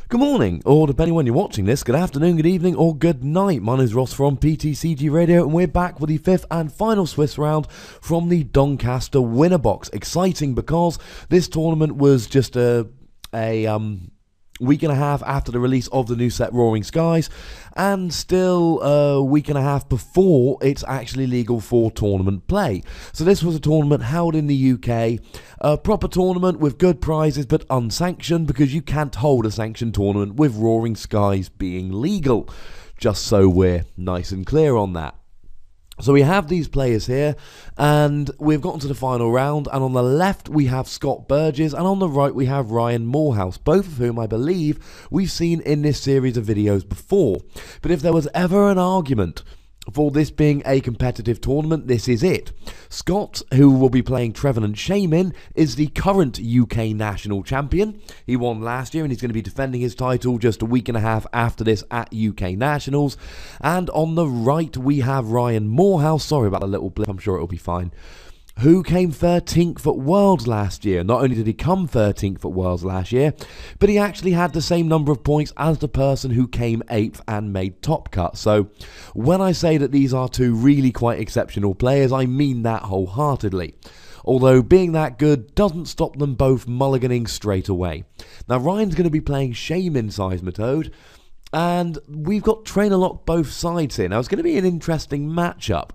Good morning, or depending when you're watching this, good afternoon, good evening, or good night. My name is Ross from PTCGRadio, and we're back with the fifth and final Swiss round from the Doncaster Winner Box. Exciting because this tournament was just a week and a half after the release of the new set Roaring Skies, and still a week and a half before it's actually legal for tournament play. So this was a tournament held in the UK, a proper tournament with good prizes but unsanctioned, because you can't hold a sanctioned tournament with Roaring Skies being legal, just so we're nice and clear on that. So we have these players here, and we've gotten to the final round, and on the left we have Scott Burgess, and on the right we have Ryan Moorhouse, both of whom I believe we've seen in this series of videos before. But if there was ever an argument for this being a competitive tournament, this is it. Scott, who will be playing Trevenant Shaymin, is the current UK national champion. He won last year and he's going to be defending his title just a week and a half after this at UK Nationals. And on the right we have Ryan Moorhouse, sorry about the little blip, I'm sure it'll be fine, who came 13th at Worlds last year. Not only did he come 13th at Worlds last year, but he actually had the same number of points as the person who came 8th and made top cut. So when I say that these are two really quite exceptional players, I mean that wholeheartedly. Although being that good doesn't stop them both mulliganing straight away. Now Ryan's going to be playing Shaymin Seismitoad, and we've got trainer lock both sides here. Now it's going to be an interesting matchup.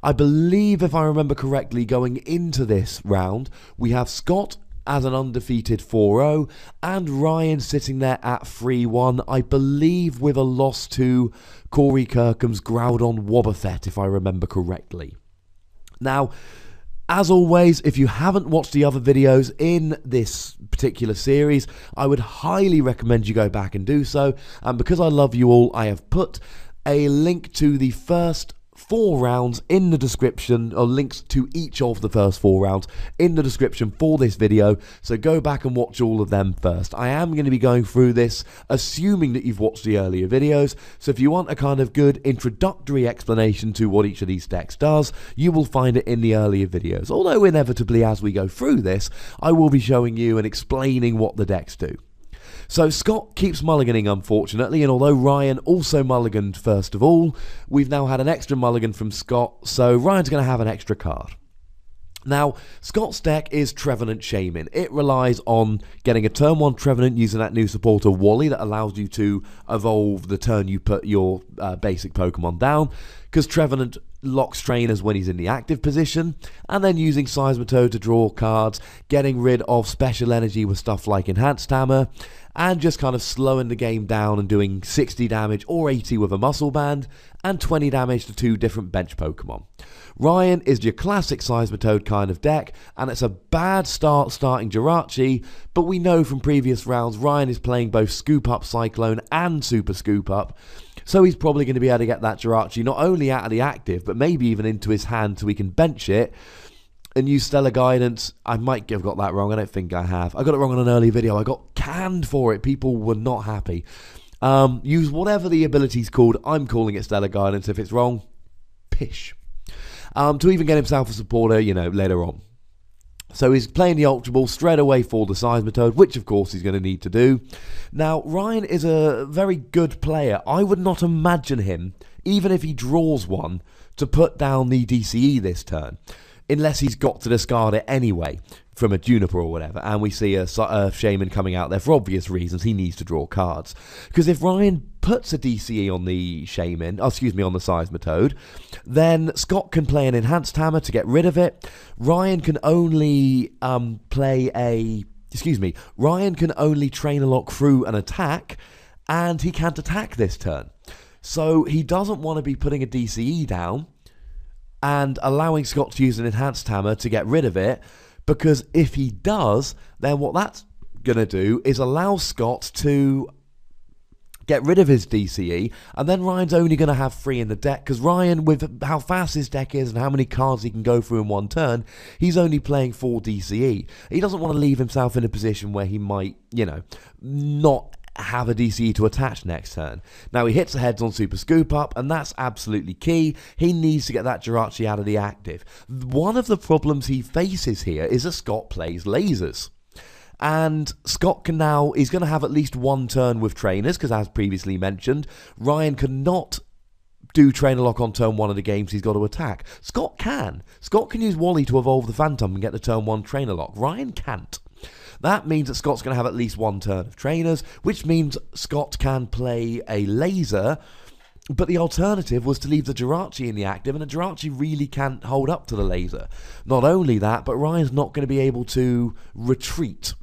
I believe, if I remember correctly, going into this round, we have Scott as an undefeated 4-0 and Ryan sitting there at 3-1, I believe with a loss to Corey Kirkham's Groudon Wobbuffet, if I remember correctly. Now, as always, if you haven't watched the other videos in this particular series, I would highly recommend you go back and do so. And because I love you all, I have put a link to the first 4 rounds in the description, or links to each of the first 4 rounds in the description for this video, so go back and watch all of them first. I am going to be going through this assuming that you've watched the earlier videos, so if you want a kind of good introductory explanation to what each of these decks does, you will find it in the earlier videos, although inevitably as we go through this, I will be showing you and explaining what the decks do. So Scott keeps mulliganing, unfortunately, and although Ryan also mulliganed first of all, we've now had an extra mulligan from Scott, so Ryan's going to have an extra card. Now, Scott's deck is Trevenant Shaymin. It relies on getting a turn 1 Trevenant using that new supporter Wally that allows you to evolve the turn you put your basic Pokemon down, because Trevenant locks trainers when he's in the active position, and then using Seismitoad to draw cards, getting rid of special energy with stuff like Enhanced Hammer, and just kind of slowing the game down and doing 60 damage or 80 with a Muscle Band, and 20 damage to 2 different bench Pokemon. Ryan is your classic Seismitoad kind of deck, and it's a bad start starting Jirachi, but we know from previous rounds Ryan is playing both Scoop Up Cyclone and Super Scoop Up, so he's probably going to be able to get that Jirachi not only out of the active, but maybe even into his hand so he can bench it and use Stellar Guidance. I might have got that wrong, I don't think I have. I got it wrong on an early video, I got canned for it, people were not happy. Use whatever the ability's called, I'm calling it Stellar Guidance, if it's wrong, pish. To even get himself a supporter, you know, later on. So he's playing the Ultra Ball straight away for the Seismitoad, which of course he's going to need to do. Now, Ryan is a very good player. I would not imagine him, even if he draws one, to put down the DCE this turn, unless he's got to discard it anyway from a Juniper or whatever, and we see a Shaymin coming out there for obvious reasons. He needs to draw cards, because if Ryan puts a DCE on the Shaymin, on the Seismitoad, then Scott can play an Enhanced Hammer to get rid of it. Ryan can only Ryan can only trainer lock through an attack, and he can't attack this turn. So he doesn't want to be putting a DCE down and allowing Scott to use an Enhanced Hammer to get rid of it, because if he does, then what that's going to do is allow Scott to get rid of his DCE, and then Ryan's only going to have 3 in the deck, because Ryan, with how fast his deck is and how many cards he can go through in one turn, he's only playing 4 DCE. He doesn't want to leave himself in a position where he might, you know, not have a DCE to attach next turn. Now he hits the heads on Super Scoop Up, and that's absolutely key. He needs to get that Jirachi out of the active. One of the problems he faces here is that Scott plays lasers. And Scott can now, he's going to have at least one turn with trainers, because as previously mentioned, Ryan cannot do trainer lock on turn 1 of the games he's got to attack. Scott can. Scott can use Wally to evolve the Phantom and get the turn 1 trainer lock. Ryan can't. That means that Scott's going to have at least one turn of trainers, which means Scott can play a laser, but the alternative was to leave the Jirachi in the active, and the Jirachi really can't hold up to the laser. Not only that, but Ryan's not going to be able to retreat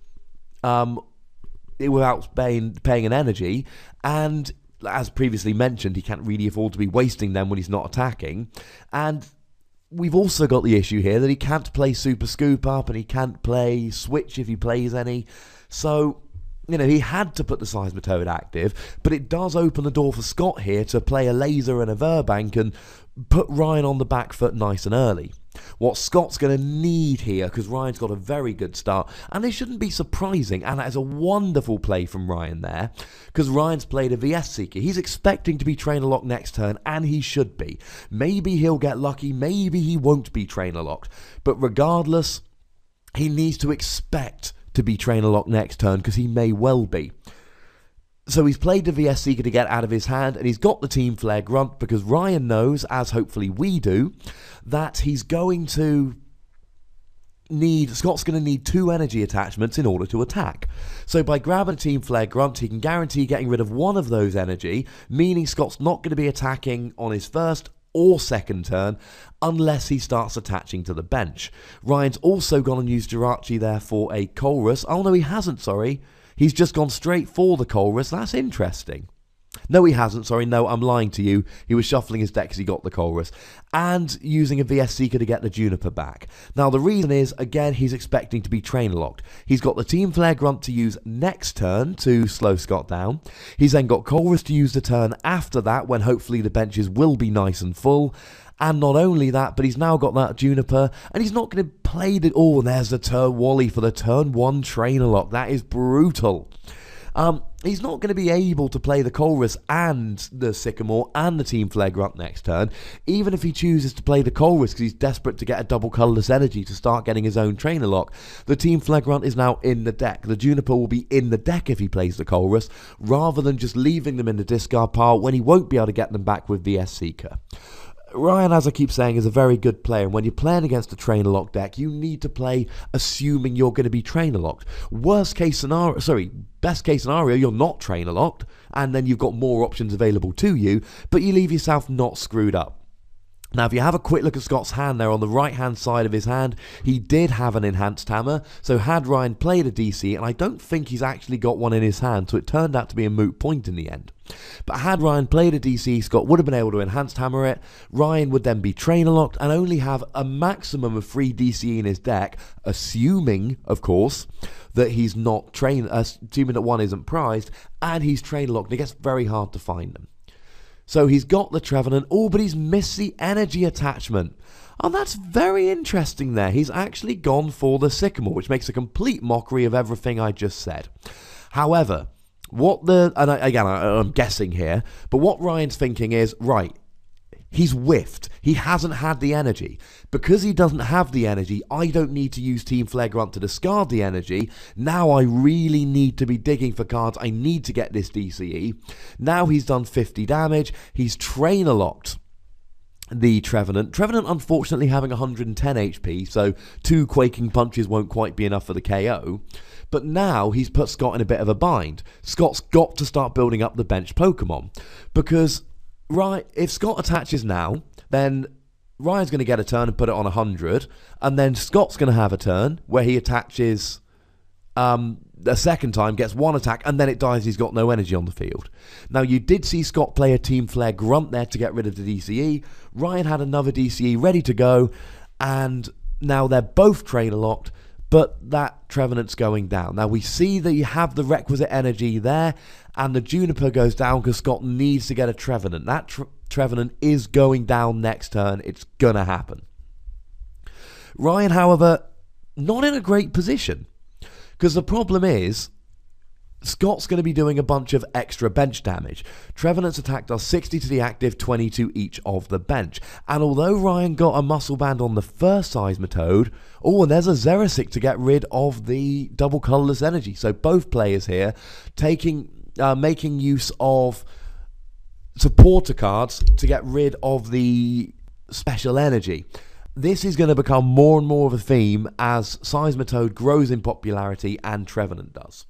without paying an energy, and as previously mentioned, he can't really afford to be wasting them when he's not attacking. And we've also got the issue here that he can't play Super Scoop Up, and he can't play Switch if he plays any. So, he had to put the Seismitoad active, but it does open the door for Scott here to play a laser and a Verbank and put Ryan on the back foot nice and early. What Scott's going to need here, because Ryan's got a very good start, and this shouldn't be surprising, and that is a wonderful play from Ryan there, because Ryan's played a VS Seeker. He's expecting to be trainer locked next turn, and he should be. Maybe he'll get lucky, maybe he won't be trainer locked, but regardless, he needs to expect to be trainer locked next turn, because he may well be. So he's played the VS Seeker to get out of his hand, and he's got the Team Flare Grunt, because Ryan knows, as hopefully we do, that he's going to Scott's going to need 2 energy attachments in order to attack. So by grabbing a Team Flare Grunt, he can guarantee getting rid of one of those energy, meaning Scott's not going to be attacking on his first or second turn unless he starts attaching to the bench. Ryan's also gone and used Jirachi there for a Colrus. Oh no, he hasn't, sorry. He's just gone straight for the Colrus. That's interesting. No, he hasn't. Sorry, no, I'm lying to you. He was shuffling his deck because he got the Colrus. And using a VS Seeker to get the Juniper back. Now, the reason is, again, he's expecting to be trainer locked. He's got the Team Flare Grunt to use next turn to slow Scott down. He's then got Colrus to use the turn after that, when hopefully the benches will be nice and full. And not only that, but he's now got that Juniper, and he's not going to play the... Oh, and there's the turn Wally for the turn 1 trainer lock. That is brutal. He's not going to be able to play the Colrus and the Sycamore and the Team Flare Grunt next turn, even if he chooses to play the Colrus because he's desperate to get a double colourless energy to start getting his own trainer lock. The Team Flare Grunt is now in the deck. The Juniper will be in the deck if he plays the Colrus, rather than just leaving them in the discard pile when he won't be able to get them back with VS Seeker. Ryan, as I keep saying, is a very good player, and when you're playing against a trainer lock deck, you need to play assuming you're going to be trainer locked. Best case scenario, you're not trainer locked, and then you've got more options available to you, but you leave yourself not screwed up. Now, if you have a quick look at Scott's hand there on the right-hand side of his hand, he did have an enhanced hammer, so had Ryan played a DC, and I don't think he's actually got one in his hand, so it turned out to be a moot point in the end. But had Ryan played a DC, Scott would have been able to enhanced hammer it. Ryan would then be trainer locked and only have a maximum of 3 DC in his deck, assuming, of course, that he's not assuming that one isn't prized, and he's trainer locked. It gets very hard to find them. So he's got the Trevenant, but he's missed the energy attachment. Oh, that's very interesting there. He's actually gone for the Sycamore, which makes a complete mockery of everything I just said. However, I'm guessing here, but what Ryan's thinking is, right, he's whiffed. He hasn't had the energy. Because he doesn't have the energy, I don't need to use Team Flare Grunt to discard the energy. Now I really need to be digging for cards. I need to get this DCE. Now he's done 50 damage. He's trainer locked the Trevenant. Trevenant unfortunately having 110 HP, so 2 Quaking Punches won't quite be enough for the KO. But now he's put Scott in a bit of a bind. Scott's got to start building up the bench Pokemon. Because, right, if Scott attaches now, then Ryan's going to get a turn and put it on 100. And then Scott's going to have a turn where he attaches a second time, gets 1 attack, and then it dies. He's got no energy on the field. Now, you did see Scott play a Team Flare Grunt there to get rid of the DCE. Ryan had another DCE ready to go, and now they're both trainer locked, but that Trevenant's going down. Now, we see that you have the requisite energy there, and the Juniper goes down because Scott needs to get a Trevenant. That Trevenant is going down next turn. It's going to happen. Ryan, however, not in a great position. Because the problem is, Scott's going to be doing a bunch of extra bench damage. Trevenant's attack does 60 to the active, 20 to each of the bench. And although Ryan got a muscle band on the first Seismitoad, and there's a Xerasic to get rid of the double colourless energy. So both players here making use of supporter cards to get rid of the special energy. This is going to become more and more of a theme as Seismitoad grows in popularity and Trevenant does.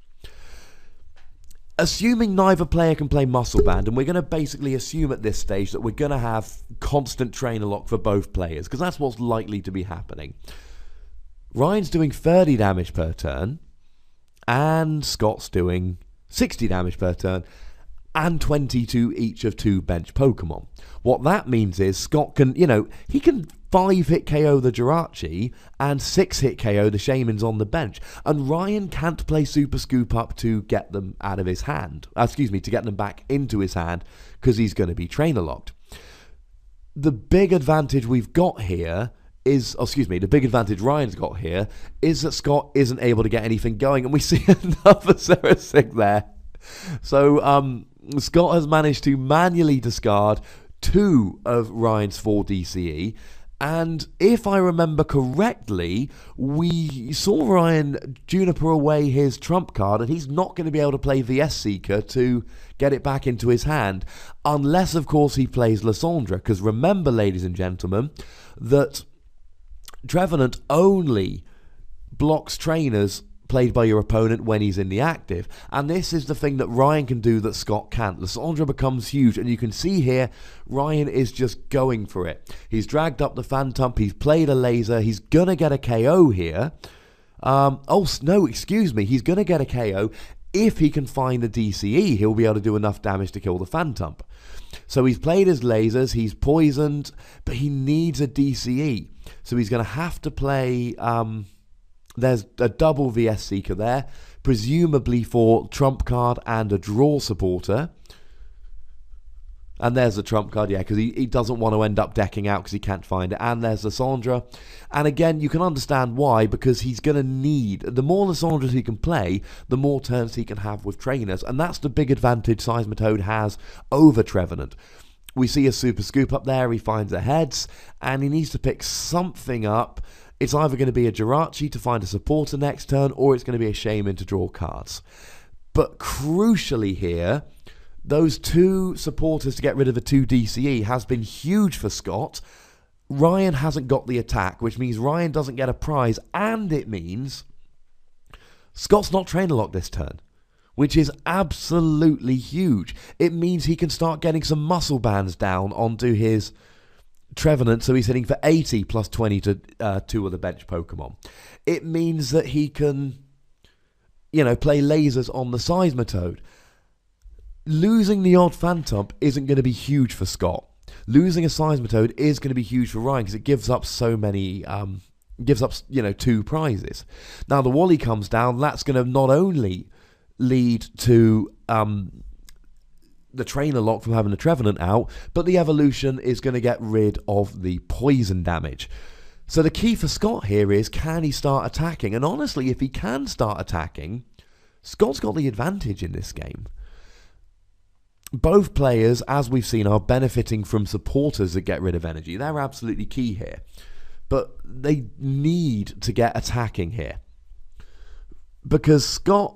Assuming neither player can play Muscle Band, and we're going to basically assume at this stage that we're going to have constant trainer lock for both players, because that's what's likely to be happening. Ryan's doing 30 damage per turn, and Scott's doing 60 damage per turn, and 20 to each of 2 bench Pokemon. What that means is Scott can, he can 5-hit KO the Jirachi and 6-hit KO the Shaymins on the bench. And Ryan can't play Super Scoop Up to get them out of his hand. To get them back into his hand, because he's going to be trainer locked. The big advantage we've got here the big advantage Ryan's got here is that Scott isn't able to get anything going. And we see another Xerasic there. So Scott has managed to manually discard 2 of Ryan's 4 DCE. And if I remember correctly, we saw Ryan Juniper away his trump card, and he's not going to be able to play VS Seeker to get it back into his hand, unless, of course, he plays Lysandra. Because remember, ladies and gentlemen, that Trevenant only blocks trainers played by your opponent when he's in the active. And this is the thing that Ryan can do that Scott can't. Lysandra becomes huge, and you can see here, Ryan is just going for it. He's dragged up the Phantump, he's played a laser, he's gonna get a KO here. He's gonna get a KO. If he can find the DCE, he'll be able to do enough damage to kill the Phantump. So he's played his lasers, he's poisoned, but he needs a DCE. So he's gonna have to play... There's a double VS Seeker there, presumably for trump card and a draw supporter. And there's the trump card, because he doesn't want to end up decking out because he can't find it. And there's Lysandra. And again, you can understand why, because he's going to need... The more Lysandras he can play, the more turns he can have with trainers. And that's the big advantage Seismitoad has over Trevenant. We see a Super Scoop up there, he finds a Heads, and he needs to pick something up. It's either going to be a Jirachi to find a supporter next turn, or it's going to be a Shaymin to draw cards. But crucially here, those 2 supporters to get rid of a 2 DCE has been huge for Scott. Ryan hasn't got the attack, which means Ryan doesn't get a prize, and it means Scott's not trainer locked this turn, which is absolutely huge. It means he can start getting some muscle bands down onto his Trevenant, so he's hitting for 80 plus 20 to 2 of the bench Pokemon. It means that he can, play lasers on the Seismitoad. Losing the odd Phantump isn't going to be huge for Scott. Losing a Seismitoad is going to be huge for Ryan because it gives up so many, 2 prizes. Now the Wally comes down, that's going to not only lead to the trainer lock from having the Trevenant out, but the evolution is going to get rid of the poison damage. So the key for Scott here is, can he start attacking? And honestly, if he can start attacking, Scott's got the advantage in this game. Both players, as we've seen, are benefiting from supporters that get rid of energy. They're absolutely key here. But they need to get attacking here. Because Scott,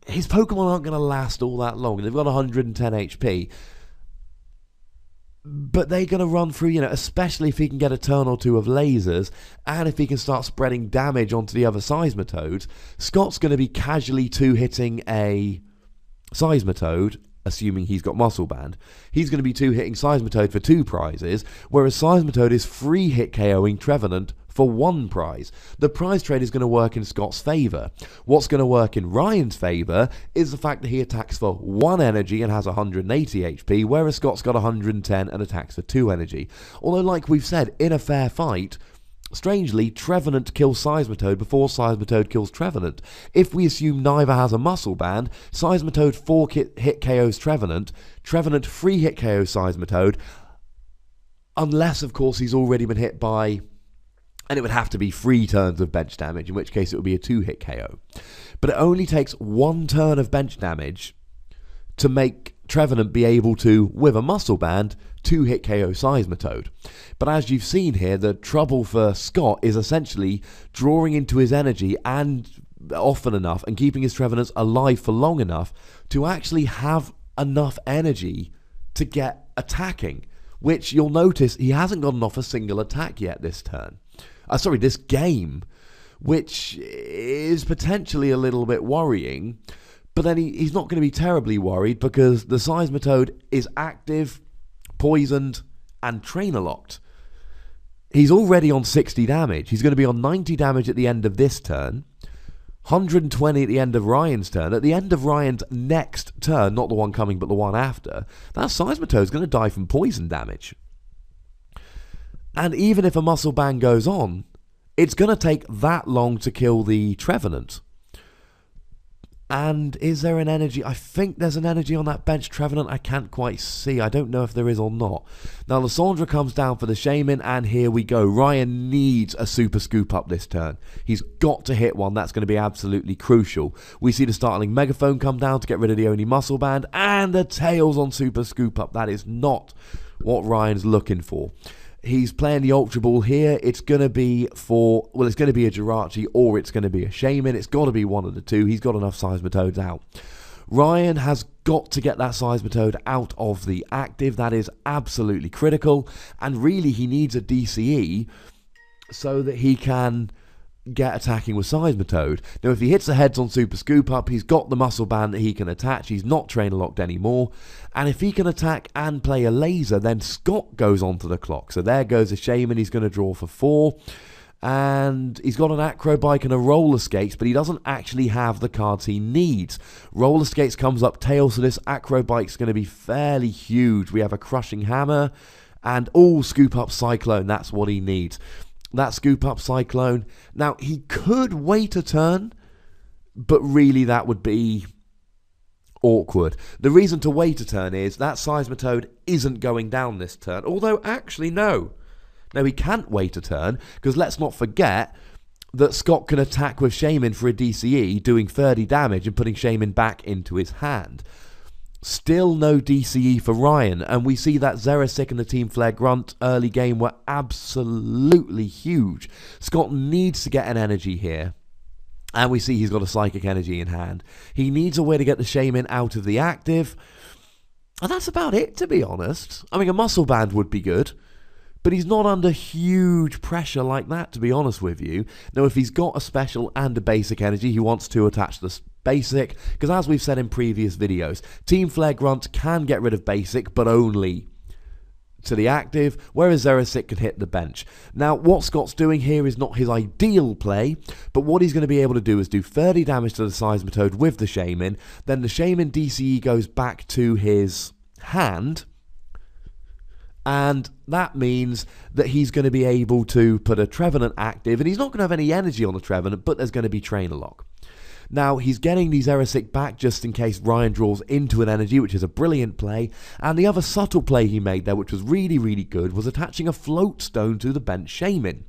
his Pokemon aren't going to last all that long. They've got 110 HP. But they're going to run through, especially if he can get a turn or 2 of lasers, and if he can start spreading damage onto the other Seismitoads, Scott's going to be casually 2-hitting a Seismitoad, assuming he's got Muscle Band. He's going to be 2-hitting Seismitoad for 2 prizes, whereas Seismitoad is 3-hit KOing Trevenant for 1 prize. The prize trade is going to work in Scott's favour. What's going to work in Ryan's favour is the fact that he attacks for 1 energy and has 180 HP, whereas Scott's got 110 and attacks for 2 energy. Although, like we've said, in a fair fight, strangely, Trevenant kills Seismitoad before Seismitoad kills Trevenant. If we assume neither has a muscle band, Seismitoad 4-hit KOs Trevenant, Trevenant 3-hit KOs Seismitoad, unless, of course, he's already been hit by And it would have to be 3 turns of bench damage, in which case it would be a 2-hit KO. But it only takes 1 turn of bench damage to make Trevenant be able to, with a muscle band, 2-hit KO Seismitoad. But as you've seen here, the trouble for Scott is essentially drawing into his energy and often enough and keeping his Trevenants alive for long enough to actually have enough energy to get attacking, which you'll notice he hasn't gotten off a single attack yet this turn. This game, which is potentially a little bit worrying, but then he's not going to be terribly worried because the Seismitoad is active, poisoned, and trainer locked. He's already on 60 damage. He's going to be on 90 damage at the end of this turn, 120 at the end of Ryan's turn. At the end of Ryan's next turn, not the one coming but the one after, that Seismitoad is going to die from poison damage. And even if a muscle band goes on, it's going to take that long to kill the Trevenant. And is there an energy? I think there's an energy on that bench Trevenant. I can't quite see. I don't know if there is or not. Now, Lysandra comes down for the Shaymin, and here we go. Ryan needs a super scoop up this turn. He's got to hit one. That's going to be absolutely crucial. We see the startling megaphone come down to get rid of the only muscle band, and the tails on super scoop up. That is not what Ryan's looking for. He's playing the Ultra Ball here. It's going to be it's going to be a Jirachi or it's going to be a Shaymin. It's got to be one of the two. He's got enough Seismitoads out. Ryan has got to get that Seismitoad out of the active. That is absolutely critical. And really, he needs a DCE so that he can get attacking with Seismitoad. Now, if he hits the heads on Super Scoop Up, he's got the muscle band that he can attach. He's not trainer locked anymore. And if he can attack and play a laser, then Scott goes onto the clock. So there goes a Shaymin. He's going to draw for 4. And he's got an acro bike and a roller skates, but he doesn't actually have the cards he needs. Roller skates comes up tail, so this acro bike's going to be fairly huge. We have a crushing hammer and Scoop Up Cyclone. That's what he needs. That Scoop Up Cyclone. Now, he could wait a turn, but really that would be awkward. The reason to wait a turn is that Seismitoad isn't going down this turn. Although, actually, no. No, he can't wait a turn, because let's not forget that Scott can attack with Shaymin for a DCE, doing 30 damage and putting Shaymin back into his hand. Still no DCE for Ryan, and we see that Zerasic and the Team Flare Grunt early game were absolutely huge. Scott needs to get an energy here, and we see he's got a Psychic Energy in hand. He needs a way to get the Shaymin out of the active, and that's about it, to be honest. I mean, a muscle band would be good, but he's not under huge pressure like that, to be honest with you. Now, if he's got a special and a basic energy, he wants to attach the basic, because as we've said in previous videos, Team Flare Grunt can get rid of basic, but only to the active, whereas Zerasic can hit the bench. Now, what Scott's doing here is not his ideal play, but what he's going to be able to do is do 30 damage to the Seismitoad with the Shaymin, then the Shaymin DCE goes back to his hand, and that means that he's going to be able to put a Trevenant active, and he's not going to have any energy on the Trevenant, but there's going to be Trainer Lock. Now, he's getting these Zerasic back just in case Ryan draws into an energy, which is a brilliant play. And the other subtle play he made there, which was really, really good, was attaching a float stone to the bench Shaymin.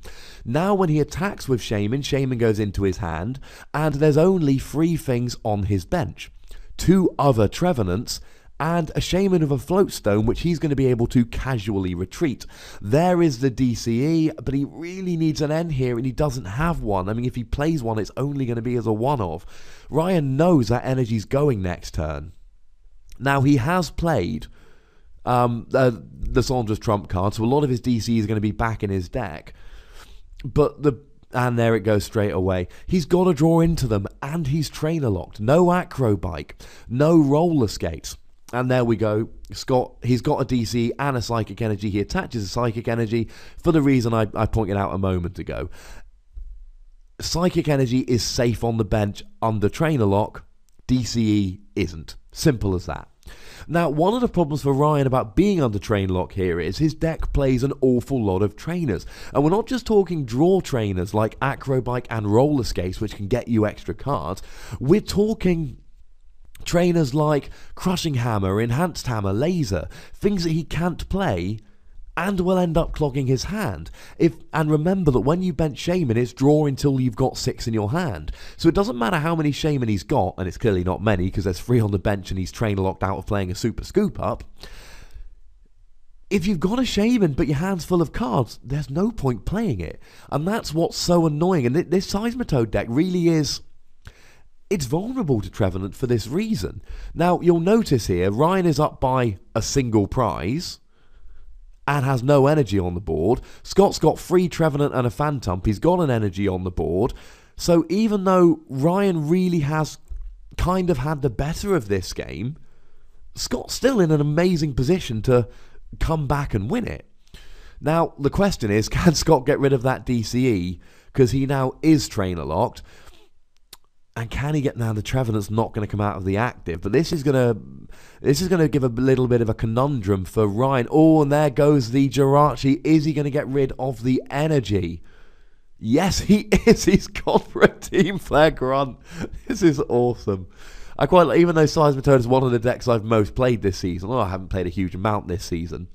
Now, when he attacks with Shaymin, Shaymin goes into his hand, and there's only 3 things on his bench. 2 other Trevenants, and a Shaymin of a float stone, which he's going to be able to casually retreat. There is the DCE, but he really needs an N here, and he doesn't have one. I mean, if he plays one, it's only going to be as a one-off. Ryan knows that energy's going next turn. Now, he has played the Sandra's trump card, so a lot of his DCE is going to be back in his deck. And there it goes straight away. He's got to draw into them, and he's trainer locked. No acro bike, no roller skates. And there we go. Scott, he's got a DC and a Psychic Energy. He attaches a Psychic Energy for the reason I pointed out a moment ago. Psychic Energy is safe on the bench under Trainer Lock. DCE isn't. Simple as that. Now, one of the problems for Ryan about being under Train Lock here is his deck plays an awful lot of trainers. And we're not just talking draw trainers like Acrobike and Roller Skates, which can get you extra cards. We're talking trainers like Crushing Hammer, Enhanced Hammer, Laser, things that he can't play and will end up clogging his hand. And remember that when you bench Shaymin, it's draw until you've got 6 in your hand. So it doesn't matter how many Shaymin he's got, and it's clearly not many because there's 3 on the bench and he's trainer locked out of playing a super scoop up. If you've got a Shaymin but your hand's full of cards, there's no point playing it. And that's what's so annoying. And this Seismitoad deck really is... It's vulnerable to Trevenant for this reason. Now, you'll notice here, Ryan is up by a single prize and has no energy on the board. Scott's got 3 Trevenant and a Phantump. He's got an energy on the board. So even though Ryan really has kind of had the better of this game, Scott's still in an amazing position to come back and win it. Now, the question is, can Scott get rid of that DCE? Because he now is trainer locked. And can he get... Now, the Trevenant's not going to come out of the active, but this is going to give a little bit of a conundrum for Ryan. Oh, and there goes the Jirachi. Is he going to get rid of the energy? Yes, he is. He's gone for a Team Flare Grunt. This is awesome. I quite like, even though Seismitoad is one of the decks I've most played this season. I haven't played a huge amount this season.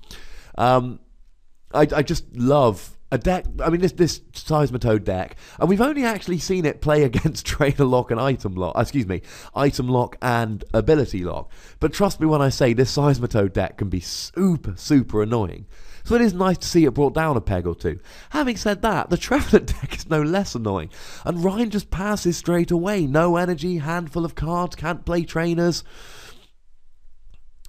I just love a deck. I mean, this Seismitoad deck, and we've only actually seen it play against Trainer Lock and Item Lock. Item Lock and Ability Lock. But trust me when I say this Seismitoad deck can be super, super annoying. So it is nice to see it brought down a peg or two. Having said that, the Trevenant deck is no less annoying, and Ryan just passes straight away. No energy, handful of cards, can't play trainers.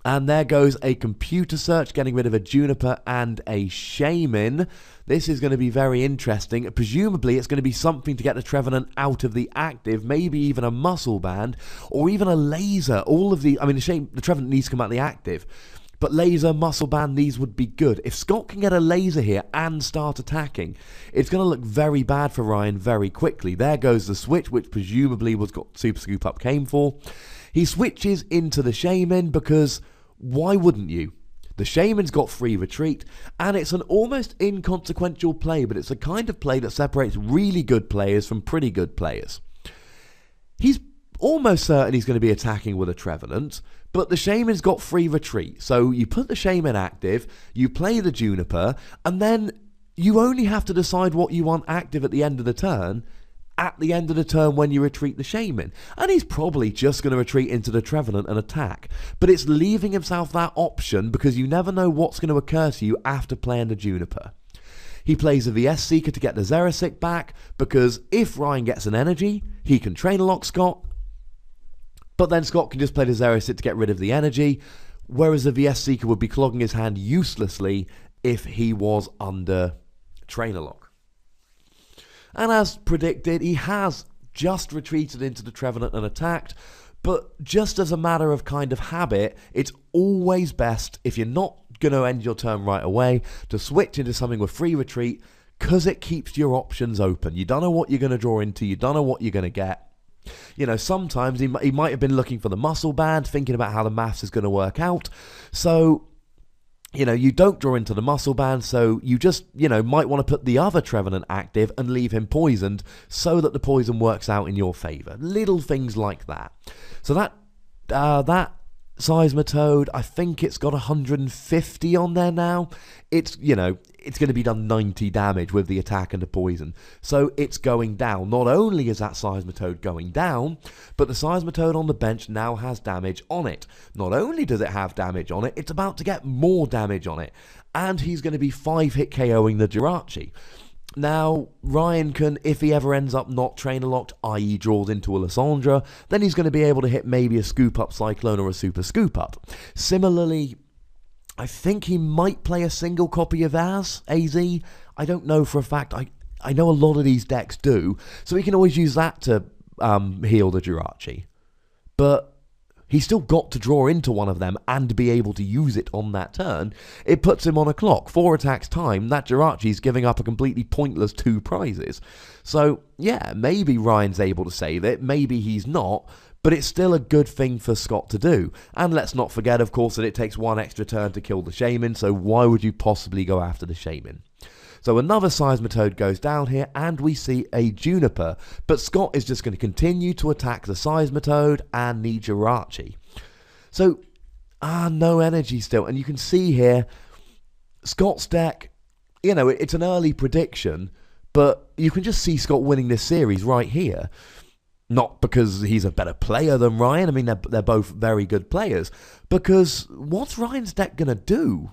And there goes a computer search, getting rid of a Juniper and a Shaymin. This is going to be very interesting. Presumably, it's going to be something to get the Trevenant out of the active, maybe even a muscle band, or even a laser. All of the... I mean, the Trevenant needs to come out of the active, but laser, muscle band, these would be good. If Scott can get a laser here and start attacking, it's going to look very bad for Ryan very quickly. There goes the switch, which presumably was what Super Scoop Up came for. He switches into the Shaymin because why wouldn't you? The Shaymin's got free retreat, and it's an almost inconsequential play, but it's a kind of play that separates really good players from pretty good players. He's almost certain he's going to be attacking with a Trevenant, but the Shaymin's got free retreat. So you put the Shaymin active, you play the Juniper, and then you only have to decide what you want active at the end of the turn, when you retreat the Shaymin. And he's probably just going to retreat into the Trevenant and attack. But it's leaving himself that option because you never know what's going to occur to you after playing the Juniper. He plays a VS Seeker to get the Xerasic back because if Ryan gets an energy, he can trainer lock Scott. But then Scott can just play the Xerasic to get rid of the energy, whereas the VS Seeker would be clogging his hand uselessly if he was under trainer lock. And as predicted, he has just retreated into the Trevenant and attacked, but just as a matter of kind of habit, it's always best, if you're not going to end your turn right away, to switch into something with free retreat, because it keeps your options open. You don't know what you're going to draw into, you don't know what you're going to get. You know, sometimes he might have been looking for the muscle band, thinking about how the maths is going to work out, so... You know, you don't draw into the muscle band, so you just, might want to put the other Trevenant active and leave him poisoned so that the poison works out in your favour. Little things like that. So that Seismitoad, I think it's got 150 on there now. It's going to be done 90 damage with the attack and the poison. So it's going down. Not only is that Seismitoad going down, but the Seismitoad on the bench now has damage on it. Not only does it have damage on it, it's about to get more damage on it. And he's going to be 5-hit KOing the Jirachi. Now, Ryan can, if he ever ends up not trainer locked, i.e. draws into a Lysandra, then he's going to be able to hit maybe a Scoop Up Cyclone or a Super Scoop Up. Similarly, I think he might play a single copy of AZ. I don't know for a fact. I know a lot of these decks do, so he can always use that to heal the Jirachi. But he's still got to draw into one of them and be able to use it on that turn. It puts him on a clock. 4 attacks time, that Jirachi's giving up a completely pointless 2 prizes. So, yeah, maybe Ryan's able to save it, maybe he's not, but it's still a good thing for Scott to do. And let's not forget, of course, that it takes 1 extra turn to kill the Shaymin, so why would you possibly go after the Shaymin? So another Seismitoad goes down here, and we see a Juniper. But Scott is just going to continue to attack the Seismitoad and the Jirachi. So, no energy still. And you can see here, Scott's deck, it's an early prediction, but you can just see Scott winning this series right here. Not because he's a better player than Ryan. I mean, they're both very good players. Because what's Ryan's deck going to do?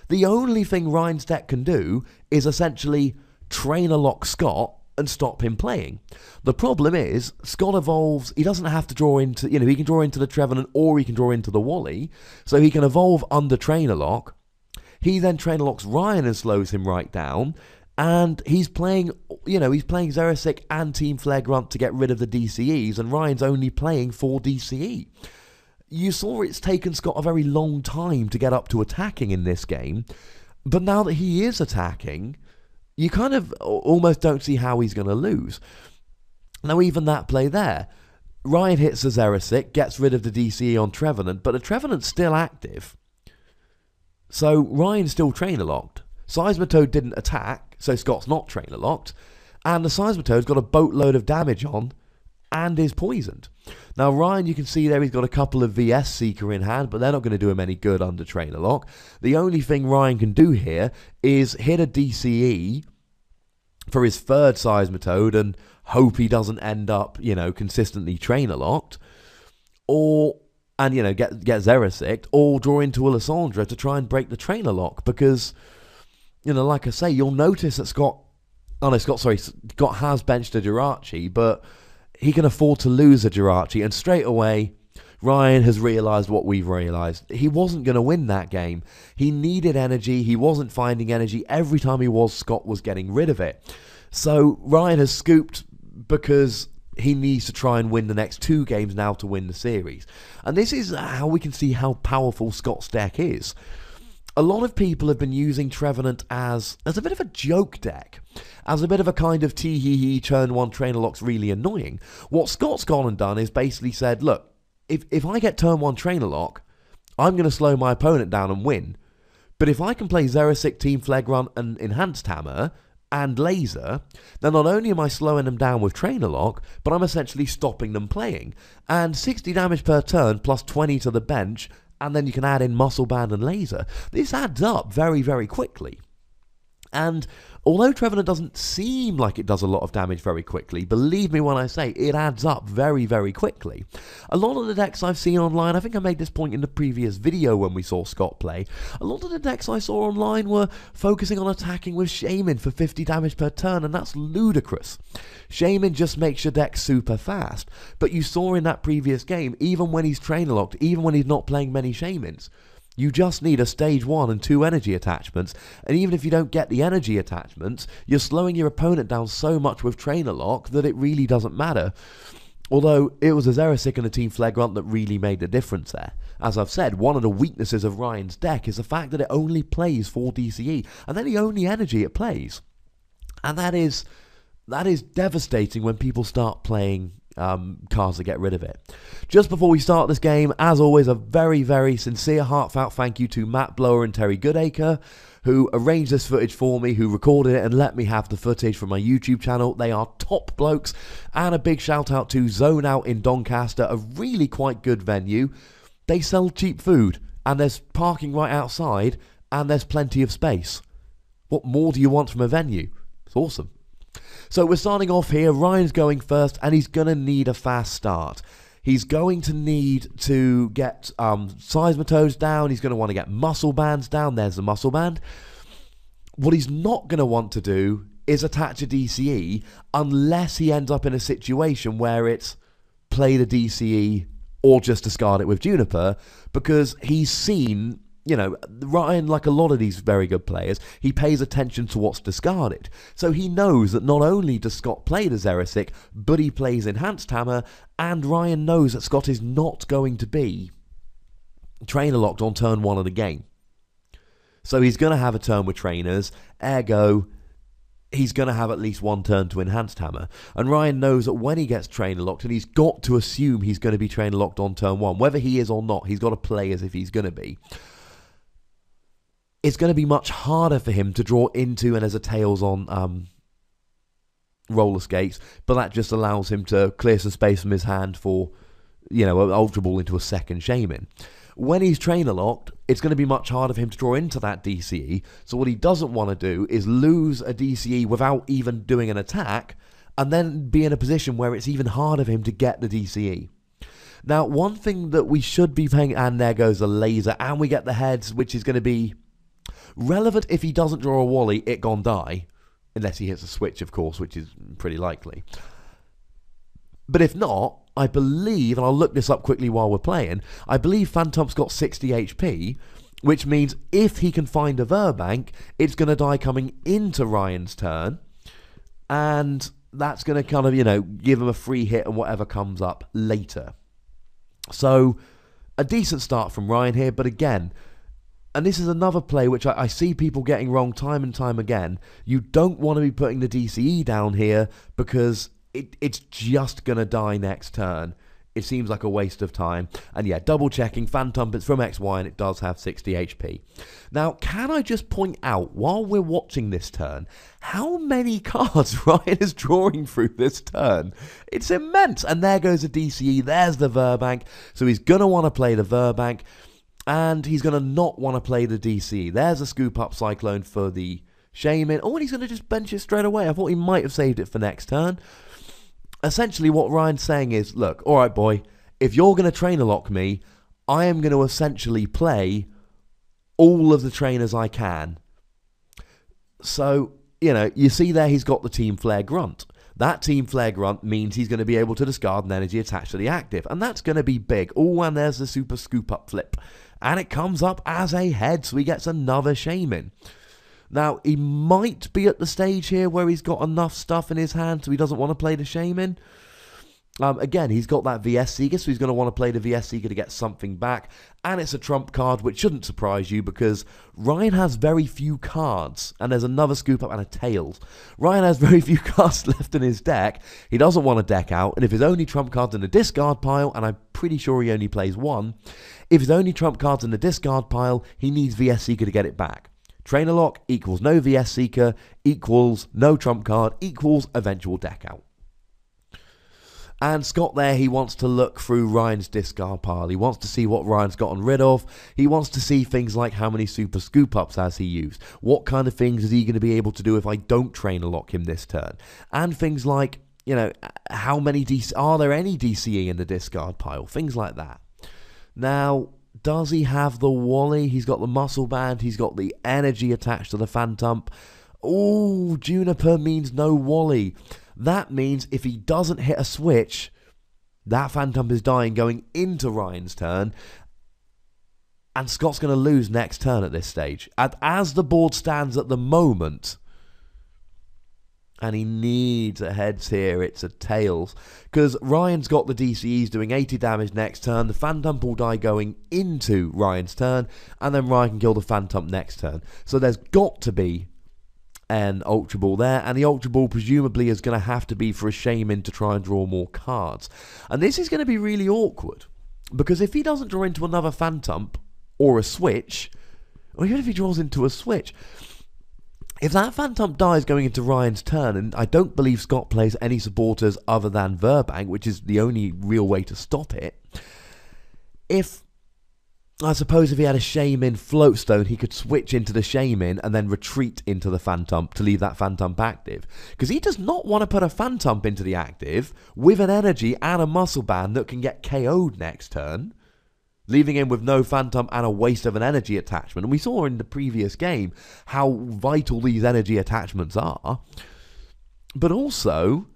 The only thing Ryan's deck can do is essentially trainer lock Scott and stop him playing. The problem is, Scott evolves, he doesn't have to draw into, he can draw into the Trevenant or he can draw into the Wally, so he can evolve under trainer lock. He then trainer locks Ryan and slows him right down, and he's playing, he's playing Xerasic and Team Flagrant to get rid of the DCEs, and Ryan's only playing 4 DCE. You saw it's taken Scott a very long time to get up to attacking in this game, but now that he is attacking, you kind of almost don't see how he's going to lose. Now, even that play there, Ryan hits the Xerasic, gets rid of the DCE on Trevenant, but the Trevenant's still active. So Ryan's still trainer locked. Seismitoad didn't attack, so Scott's not trainer locked. And the Seismitoad's got a boatload of damage on and is poisoned. Now Ryan, you can see there he's got a couple of VS Seeker in hand, but they're not going to do him any good under trainer lock. The only thing Ryan can do here is hit a DCE for his third Seismitoad and hope he doesn't end up, consistently trainer locked, get Xerasic, or draw into a Lysandra to try and break the trainer lock, because, like I say, you'll notice that Scott has benched a Jirachi, but he can afford to lose a Jirachi, and straight away, Ryan has realised what we've realised. He wasn't going to win that game. He needed energy. He wasn't finding energy. Every time he was, Scott was getting rid of it. So Ryan has scooped because he needs to try and win the next 2 games now to win the series. And this is how we can see how powerful Scott's deck is. A lot of people have been using Trevenant as a bit of a joke deck, as a bit of a kind of tee-hee-hee, turn 1 trainer lock's really annoying. What Scott's gone and done is basically said, look, if I get turn 1 trainer lock, I'm going to slow my opponent down and win. But if I can play Xerasic, Team Flagrant and Enhanced Hammer and Laser, then not only am I slowing them down with trainer lock, but I'm essentially stopping them playing. And 60 damage per turn plus 20 to the bench, and then you can add in Muscle Band and Laser. This adds up very, very quickly. And although Trevenant doesn't seem like it does a lot of damage very quickly, believe me when I say it adds up very, very quickly. A lot of the decks I've seen online, I think I made this point in the previous video when we saw Scott play, a lot of the decks I saw online were focusing on attacking with Shaymin for 50 damage per turn, and that's ludicrous. Shaymin just makes your deck super fast, but you saw in that previous game, even when he's trainer locked, even when he's not playing many Shaymins, you just need a stage 1 and 2 energy attachments, and even if you don't get the energy attachments, you're slowing your opponent down so much with trainer lock that it really doesn't matter. Although it was a Xerasic and a Team Flagrant that really made the difference there. As I've said, one of the weaknesses of Ryan's deck is the fact that it only plays 4 DCE, and then the only energy it plays. And that is devastating when people start playing cards to get rid of it. Just before we start this game, as always, a very, very sincere, heartfelt thank you to Matt Blower and Terry Goodacre, who arranged this footage for me, who recorded it and let me have the footage from my YouTube channel. They are top blokes. And a big shout out to Zone Out in Doncaster, a really quite good venue. They sell cheap food, and there's parking right outside, and there's plenty of space. What more do you want from a venue? It's awesome. So we're starting off here. Ryan's going first, and he's going to need a fast start. He's going to need to get Seismitoads down. He's going to want to get Muscle Bands down. There's the Muscle Band. What he's not going to want to do is attach a DCE unless he ends up in a situation where it's play the DCE or just discard it with Juniper, because he's seen... Ryan, like a lot of these very good players, he pays attention to what's discarded. So he knows that not only does Scott play the Xerasic, but he plays Enhanced Hammer, and Ryan knows that Scott is not going to be trainer locked on turn 1 of the game. So he's going to have a turn with trainers, ergo, he's going to have at least 1 turn to Enhanced Hammer. And Ryan knows that when he gets trainer locked, and he's got to assume he's going to be trainer locked on turn 1, whether he is or not, he's got to play as if he's going to be. It's going to be much harder for him to draw into and as a Tails on roller skates, but that just allows him to clear some space from his hand for, an Ultra Ball into a second Shaymin. When he's trainer locked, it's going to be much harder for him to draw into that DCE. So what he doesn't want to do is lose a DCE without even doing an attack, and then be in a position where it's even harder for him to get the DCE. Now, one thing that we should be paying, and there goes a laser, and we get the heads, which is going to be relevant if he doesn't draw a Wally, it gon' die. Unless he hits a switch, of course, which is pretty likely. But if not, I believe, and I'll look this up quickly while we're playing, I believe Phantomp's got 60 HP, which means if he can find a Verbank, it's going to die coming into Ryan's turn, and that's going to kind of, give him a free hit and whatever comes up later. So, a decent start from Ryan here, but again, and this is another play which I see people getting wrong time and time again, you don't want to be putting the DCE down here because it's just going to die next turn. It seems like a waste of time. And yeah, double checking, Phantom, it's from XY and it does have 60 HP. Now, can I just point out, while we're watching this turn, how many cards Ryan is drawing through this turn? It's immense. And there goes a DCE, there's the Verbank. So he's going to want to play the Verbank, and he's going to not want to play the DCE. There's a Scoop Up Cyclone for the Shaymin. Oh, and he's going to just bench it straight away. I thought he might have saved it for next turn. Essentially, what Ryan's saying is, look, all right, boy, if you're going to trainer lock me, I am going to essentially play all of the trainers I can. So, you see there he's got the Team Flare Grunt. That Team Flare Grunt means he's going to be able to discard an energy attached to the active, and that's going to be big. Oh, and there's the Super Scoop Up flip. And it comes up as a head, so he gets another Shaymin. Now, he might be at the stage here where he's got enough stuff in his hand so he doesn't want to play the Shaymin. Again, he's got that VS Seeker, so he's going to want to play the VS Seeker to get something back. And it's a trump card, which shouldn't surprise you because Ryan has very few cards. And there's another Scoop Up and a Tails. Ryan has very few cards left in his deck. He doesn't want to deck out. And if his only trump card's in the discard pile, and I'm pretty sure he only plays one, if his only trump card's in the discard pile, he needs VS Seeker to get it back. Trainer lock equals no VS Seeker, equals no trump card, equals eventual deck out. And Scott there, he wants to look through Ryan's discard pile. He wants to see what Ryan's gotten rid of. He wants to see things like how many super scoop ups has he used. What kind of things is he going to be able to do if I don't trainer lock him this turn? And things like, how many are there any DCE in the discard pile? Things like that. Now, does he have the Wally? He's got the Muscle Band. He's got the energy attached to the Phantom. Oh, Juniper means no Wally. That means if he doesn't hit a switch, that Phantom is dying going into Ryan's turn. And Scott's going to lose next turn at this stage. As the board stands at the moment, and he needs a heads here, it's a tails. Because Ryan's got the DCEs doing 80 damage next turn. The Phantom will die going into Ryan's turn. And then Ryan can kill the Phantom next turn. So there's got to be an Ultra Ball there. And the Ultra Ball presumably is going to have to be for a Shaymin to try and draw more cards. And this is going to be really awkward. Because if he doesn't draw into another Phantom or a switch, or even if he draws into a switch, if that Phantom dies going into Ryan's turn, and I don't believe Scott plays any supporters other than Verbank, which is the only real way to stop it, I suppose if he had a Shaymin Floatstone, he could switch into the Shaymin and then retreat into the Phantom to leave that Phantom active. Because he does not want to put a Phantom into the active with an energy and a Muscle Band that can get KO'd next turn, leaving him with no Phantom and a waste of an energy attachment. And we saw in the previous game how vital these energy attachments are. But also,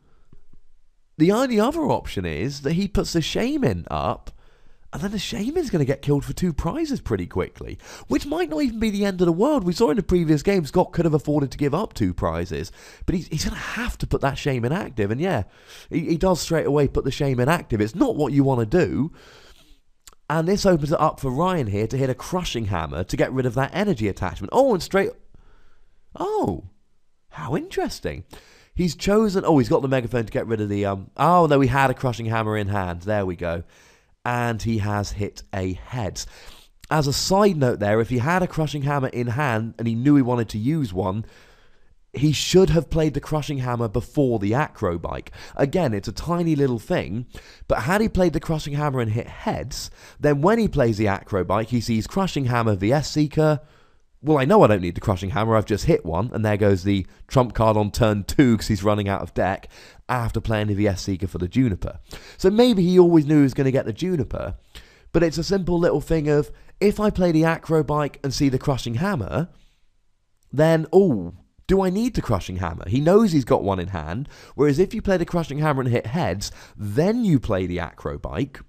the only other option is that he puts the Shaymin up, and then the Shaymin's going to get killed for 2 prizes pretty quickly, which might not even be the end of the world. We saw in the previous game Scott could have afforded to give up 2 prizes, but he's going to have to put that Shaymin active. And yeah, he does straight away put the Shaymin active. It's not what you want to do. And this opens it up for Ryan here to hit a Crushing Hammer to get rid of that energy attachment. Oh, and straight... Oh, how interesting. He's chosen... Oh, he's got the Megaphone to get rid of the... Oh, no, he had a Crushing Hammer in hand. There we go. And he has hit a heads. As a side note there, if he had a Crushing Hammer in hand and he knew he wanted to use one, he should have played the Crushing Hammer before the Acro Bike. Again, it's a tiny little thing, but had he played the Crushing Hammer and hit heads, then when he plays the Acro Bike, he sees Crushing Hammer VS Seeker. Well, I know I don't need the Crushing Hammer, I've just hit one, and there goes the trump card on turn 2 because he's running out of deck after playing the VS Seeker for the Juniper. So maybe he always knew he was going to get the Juniper, but it's a simple little thing of, if I play the Acro Bike and see the Crushing Hammer, then, do I need the Crushing Hammer? He knows he's got one in hand, whereas if you play the Crushing Hammer and hit heads, then you play the Acro Bike.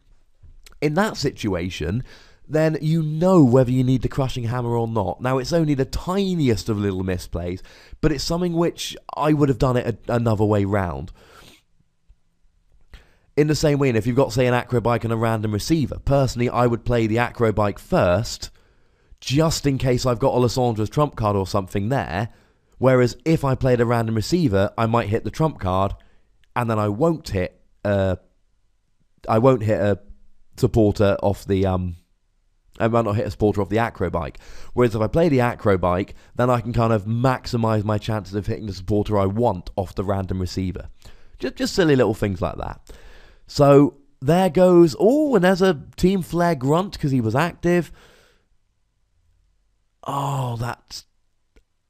In that situation, then you know whether you need the Crushing Hammer or not. Now, it's only the tiniest of little misplays, but it's something which I would have done it another way round. In the same way, and if you've got, say, an Acro Bike and a random receiver, personally, I would play the Acro Bike first, just in case I've got a Lysandre's trump card or something there. Whereas if I played a random receiver, I might hit the trump card, and then I won't hit a supporter off the I might not hit a supporter off the Acro Bike. Whereas if I play the Acro Bike, then I can kind of maximise my chances of hitting the supporter I want off the random receiver. Just silly little things like that. So there goes. And there's a Team Flare Grunt because he was active. Oh, that's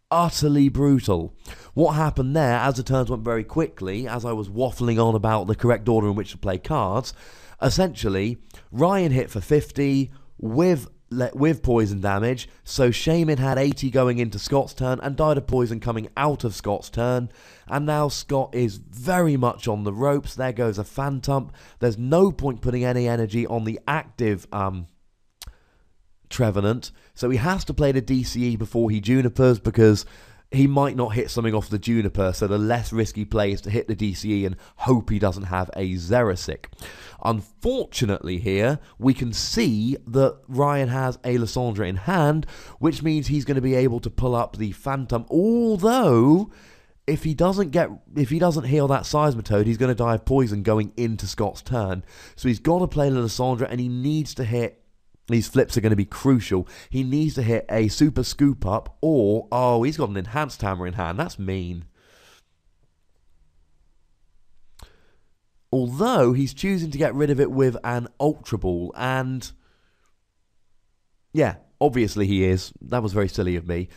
utterly brutal. What happened there, as the turns went very quickly, as I was waffling on about the correct order in which to play cards, essentially, Ryan hit for 50 with poison damage, so Shaymin had 80 going into Scott's turn and died of poison coming out of Scott's turn, and now Scott is very much on the ropes. There goes a Phantom. There's no point putting any energy on the active Trevenant, so he has to play the DCE before he Junipers because he might not hit something off the Juniper, so the less risky play is to hit the DCE and hope he doesn't have a Xerasic. Unfortunately here, we can see that Ryan has a Lysandre in hand, which means he's going to be able to pull up the Phantom, although if he doesn't heal that Seismitoad, he's going to die of poison going into Scott's turn. So he's got to play the Lysandre, and he needs to hit. These flips are going to be crucial. He needs to hit a super scoop up, or, he's got an enhanced hammer in hand. That's mean. Although he's choosing to get rid of it with an Ultra Ball, and yeah, obviously he is. That was very silly of me.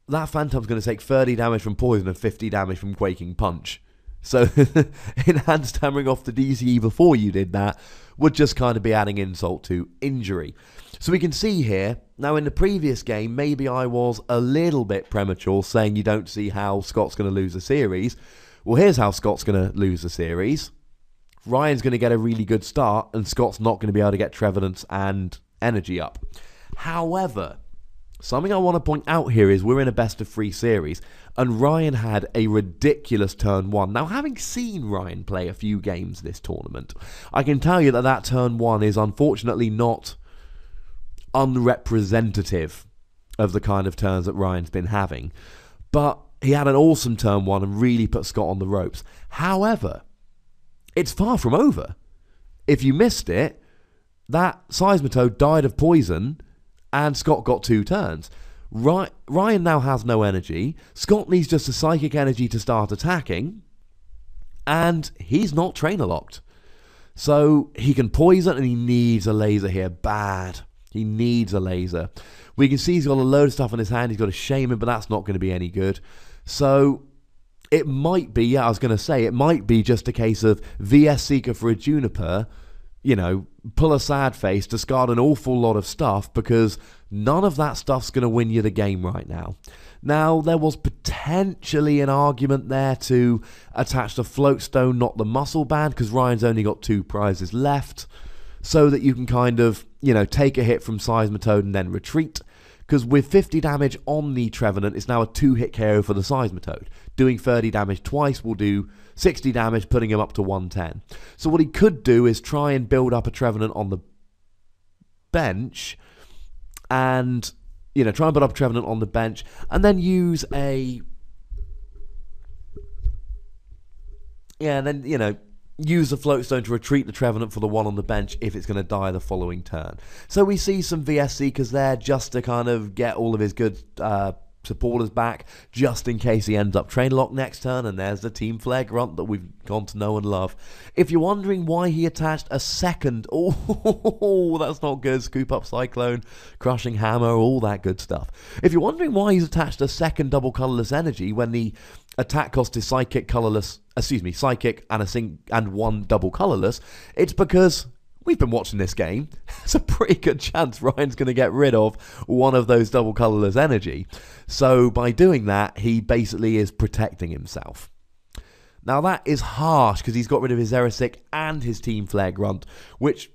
That Phantom's going to take 30 damage from poison and 50 damage from Quaking Punch. So enhanced hammering off the DCE before you did that would just kind of be adding insult to injury. So we can see here, now in the previous game, maybe I was a little bit premature saying you don't see how Scott's going to lose the series. Well, here's how Scott's going to lose the series. Ryan's going to get a really good start, and Scott's not going to be able to get Trevenant's and energy up. However, something I want to point out here is we're in a best-of-3 series, and Ryan had a ridiculous turn 1. Now, having seen Ryan play a few games this tournament, I can tell you that turn 1 is unfortunately not unrepresentative of the kind of turns that Ryan's been having. But he had an awesome turn 1 and really put Scott on the ropes. However, it's far from over. If you missed it, that Seismitoad died of poison, and Scott got 2 turns. Ryan now has no energy. Scott needs just a psychic energy to start attacking. And he's not trainer locked. So he can poison, and he needs a laser here. Bad. He needs a laser. We can see he's got a load of stuff in his hand. He's got a Shaymin, but that's not going to be any good. So it might be, it might be just a case of VS Seeker for a Juniper, pull a sad face, discard an awful lot of stuff, because none of that stuff's going to win you the game right now. Now, there was potentially an argument there to attach the Floatstone, not the Muscle Band, because Ryan's only got 2 prizes left, so that you can kind of, take a hit from Seismitoad and then retreat. Because with 50 damage on the Trevenant, it's now a 2-hit KO for the Seismitoad. Doing 30 damage twice will do 60 damage, putting him up to 110. So what he could do is try and build up a Trevenant on the bench, and, try and build up a Trevenant on the bench, and then use use the Floatstone to retreat the Trevenant for the one on the bench if it's going to die the following turn. So we see some VS Seekers there just to kind of get all of his good supporters back just in case he ends up trainer lock next turn, and there's the team flare grunt that we've gone to know and love. If you're wondering why he attached a second, oh, that's not good, scoop up cyclone, crushing hammer, all that good stuff. If you're wondering why he's attached a second double colorless energy when the attack cost is psychic and one double colorless, it's because we've been watching this game. There's a pretty good chance Ryan's going to get rid of one of those double colorless energy. So by doing that, he basically is protecting himself. Now that is harsh because he's got rid of his Erisic and his Team Flare Grunt, which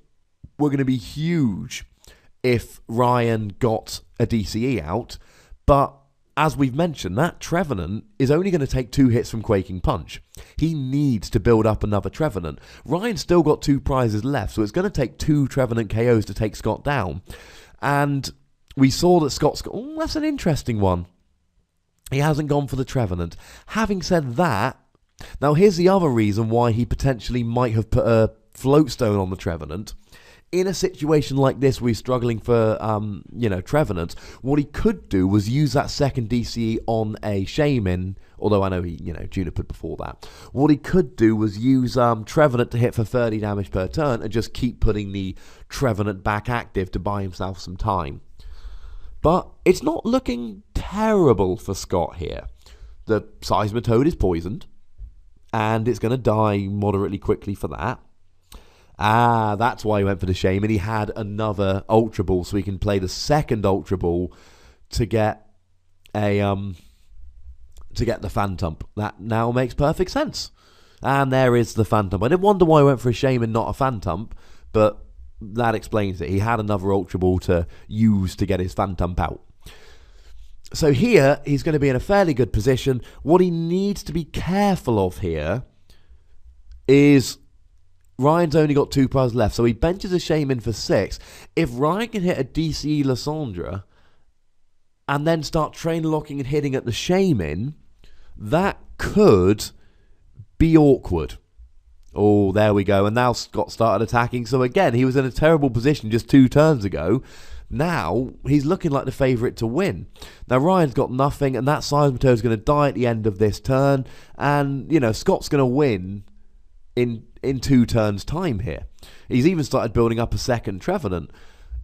were going to be huge if Ryan got a DCE out. But as we've mentioned, that Trevenant is only going to take 2 hits from Quaking Punch. He needs to build up another Trevenant. Ryan's still got 2 prizes left, so it's going to take 2 Trevenant KOs to take Scott down. And we saw that Scott's got... Oh, that's an interesting one. He hasn't gone for the Trevenant. Having said that, now here's the other reason why he potentially might have put a Floatstone on the Trevenant. In a situation like this where he's struggling for, Trevenant, what he could do was use that second DCE on a Shaymin, although I know he, Junipered before that. What he could do was use Trevenant to hit for 30 damage per turn and just keep putting the Trevenant back active to buy himself some time. But it's not looking terrible for Scott here. The Seismitoad is poisoned, and it's going to die moderately quickly for that. That's why he went for the Shaymin. He had another Ultra Ball, so he can play the second Ultra Ball to get the Phantump. That now makes perfect sense. And there is the Phantump. I did wonder why he went for a Shaymin, not a Phantump, but that explains it. He had another Ultra Ball to use to get his Phantump out. So here, he's going to be in a fairly good position. What he needs to be careful of here is... Ryan's only got 2 prizes left, so he benches a Shaymin for 6. If Ryan can hit a DCE Lysandra and then start trainer locking and hitting at the Shaymin, that could be awkward. Oh, there we go. And now Scott started attacking. So again, he was in a terrible position just 2 turns ago. Now, he's looking like the favourite to win. Now, Ryan's got nothing, and that Seismitoad is going to die at the end of this turn. And, Scott's going to win in 2 turns' time here. He's even started building up a second Trevenant.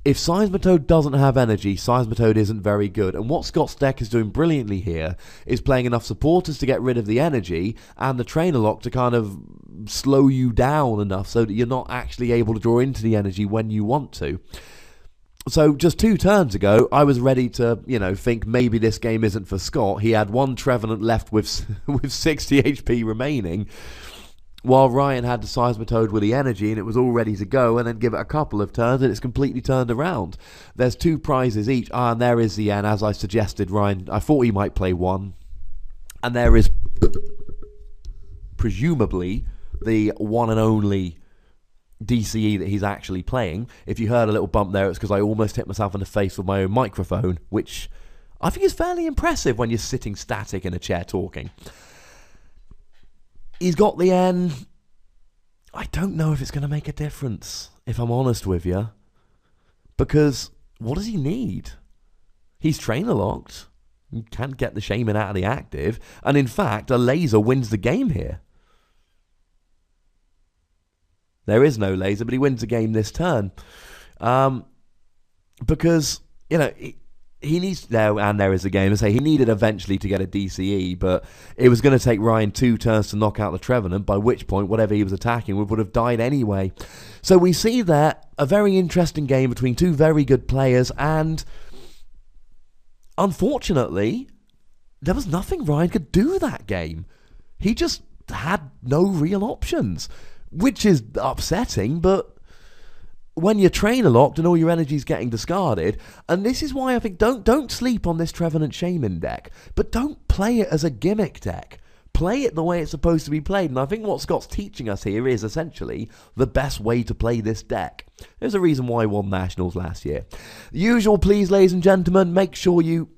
If Seismitoad doesn't have energy, Seismitoad isn't very good. And what Scott's deck is doing brilliantly here is playing enough supporters to get rid of the energy and the trainer lock to kind of slow you down enough so that you're not actually able to draw into the energy when you want to. So just 2 turns ago, I was ready to, think maybe this game isn't for Scott. He had 1 Trevenant left with 60 HP remaining, while Ryan had the Seismitoad with the energy and it was all ready to go, and then give it a couple of turns and it's completely turned around. There's 2 prizes each, and there is the N, as I suggested. Ryan, I thought he might play 1. And there is presumably the one and only DCE that he's actually playing. If you heard a little bump there, it's because I almost hit myself in the face with my own microphone, which I think is fairly impressive when you're sitting static in a chair talking. He's got the N. I don't know if it's going to make a difference, if I'm honest with you. Because what does he need? He's trainer locked. He can't get the Shaymin out of the active. And in fact, a laser wins the game here. There is no laser, but he wins the game this turn. Because, he needs, and there is a game, he needed eventually to get a DCE, but it was going to take Ryan 2 turns to knock out the Trevenant, by which point whatever he was attacking would have died anyway. So we see there a very interesting game between 2 very good players, and unfortunately, there was nothing Ryan could do that game. He just had no real options, which is upsetting, but when you're trainer locked and all your energy's getting discarded, and this is why I think don't sleep on this Trevenant Shaymin deck, but don't play it as a gimmick deck. Play it the way it's supposed to be played, and I think what Scott's teaching us here is essentially the best way to play this deck. There's a reason why I won Nationals last year. The usual, please, ladies and gentlemen, make sure you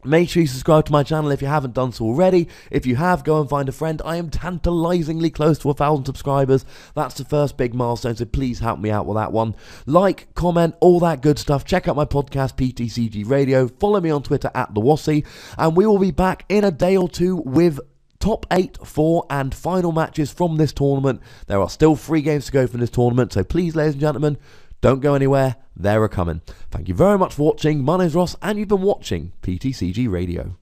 Make sure you subscribe to my channel if you haven't done so already. If you have, go and find a friend. I am tantalizingly close to 1,000 subscribers. That's the first big milestone, so please help me out with that one. Like, comment, all that good stuff. Check out my podcast, PTCG Radio. Follow me on Twitter at TheWassy. And we will be back in a day or two with top 8, 4 and final matches from this tournament. There are still 3 games to go from this tournament, so please, ladies and gentlemen, don't go anywhere. They're a-coming. Thank you very much for watching. My name's Ross, and you've been watching PTCG Radio.